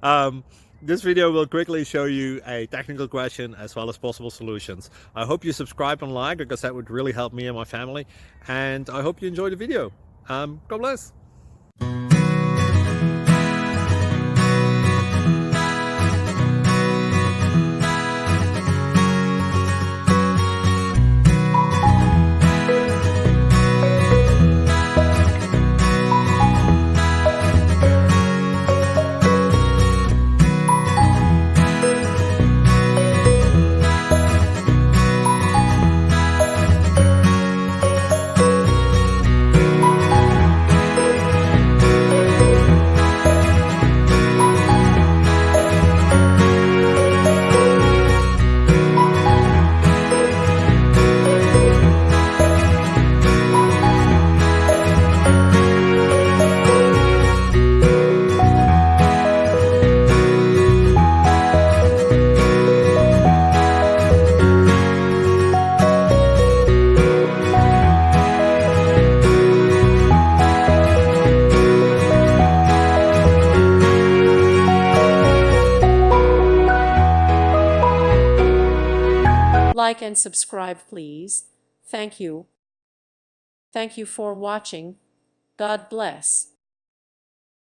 um, this video will quickly show you a technical question as well as possible solutions. I hope you subscribe and like, because that would really help me and my family. And I hope you enjoy the video. God bless. Like and subscribe, please. Thank you. Thank you for watching. God bless.